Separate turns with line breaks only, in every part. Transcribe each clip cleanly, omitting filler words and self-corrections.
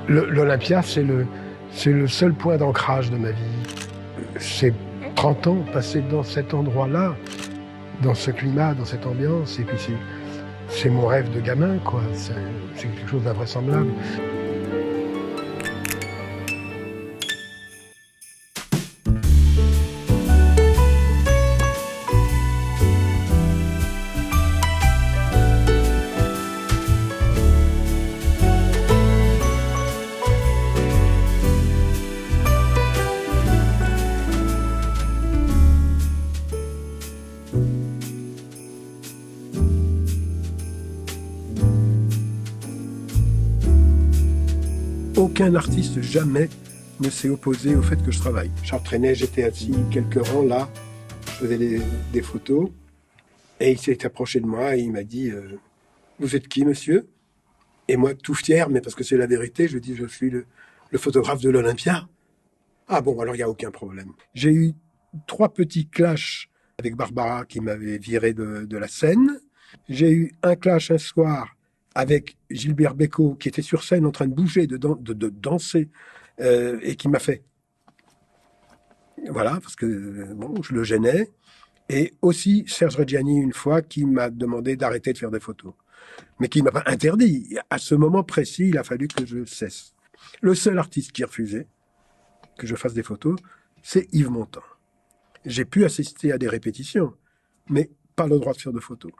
L'Olympia, c'est le seul point d'ancrage de ma vie. C'est 30 ans passés dans cet endroit-là, dans ce climat, dans cette ambiance, et puis c'est mon rêve de gamin, quoi. C'est quelque chose d'invraisemblable. Aucun artiste jamais ne s'est opposé au fait que je travaille. J'entraînais, j'étais assis quelques rangs là, je faisais des photos, et il s'est approché de moi et il m'a dit vous êtes qui, monsieur? Et moi, tout fier, mais parce que c'est la vérité, je dis je suis le photographe de l'Olympia. Ah bon, alors il n'y a aucun problème. J'ai eu 3 petits clashs avec Barbara qui m'avait viré de la scène. J'ai eu un clash un soir avec Gilbert Bécaud, qui était sur scène en train de bouger, de danser, et qui m'a fait... Voilà, parce que bon, je le gênais. Et aussi Serge Reggiani, une fois, qui m'a demandé d'arrêter de faire des photos. Mais qui m'a pas interdit. À ce moment précis, il a fallu que je cesse. Le seul artiste qui refusait que je fasse des photos, c'est Yves Montand. J'ai pu assister à des répétitions, mais pas le droit de faire de photos.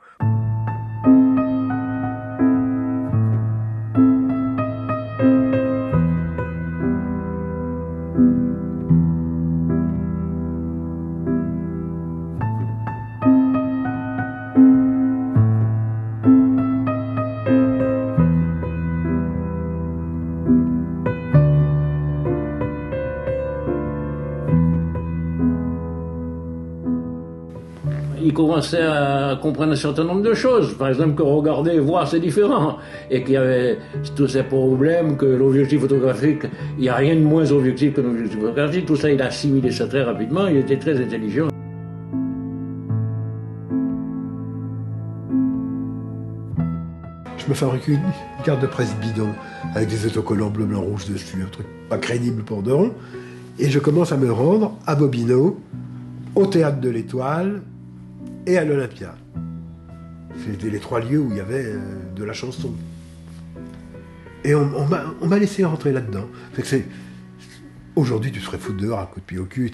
Il commençait à comprendre un certain nombre de choses. Par exemple, que regarder et voir, c'est différent. Et qu'il y avait tous ces problèmes, que l'objectif photographique, il n'y a rien de moins objectif que l'objectif photographique. Tout ça, il a assimilé ça très rapidement. Il était très intelligent.
Je me fabrique une carte de presse bidon avec des autocollants bleu, blanc, rouge dessus, un truc pas crédible pour de rond. Et je commence à me rendre à Bobino, au Théâtre de l'Étoile et à l'Olympia. C'était les 3 lieux où il y avait de la chanson. Et on m'a laissé rentrer là-dedans. Aujourd'hui, tu serais foutu dehors à coup de pied au cul.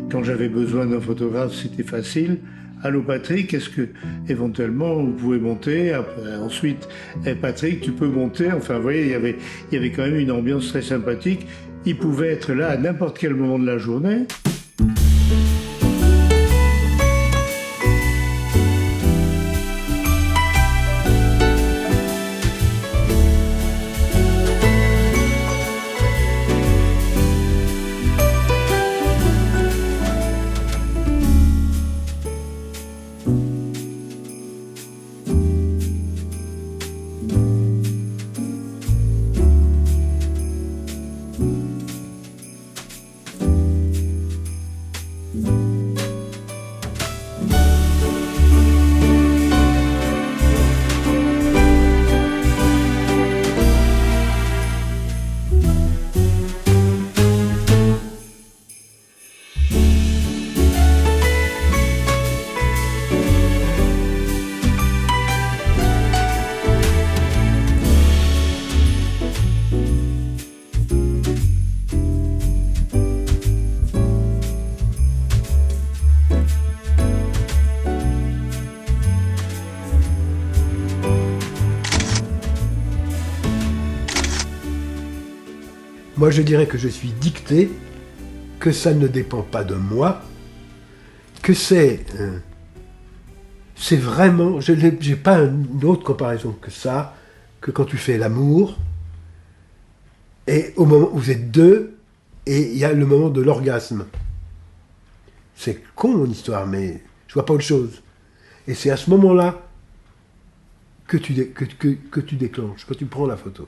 Quand j'avais besoin d'un photographe, c'était facile. Allô Patrick, est-ce que éventuellement vous pouvez monter? Après, ensuite, Patrick, tu peux monter. Enfin, vous voyez, il y avait quand même une ambiance très sympathique. Il pouvait être là à n'importe quel moment de la journée.
Moi, je dirais que je suis dicté, que ça ne dépend pas de moi, que c'est vraiment... Je n'ai pas une autre comparaison que ça, que quand tu fais l'amour, et au moment où vous êtes deux, et il y a le moment de l'orgasme. C'est con mon histoire, mais je vois pas autre chose. Et c'est à ce moment-là que tu déclenches, quand tu prends la photo.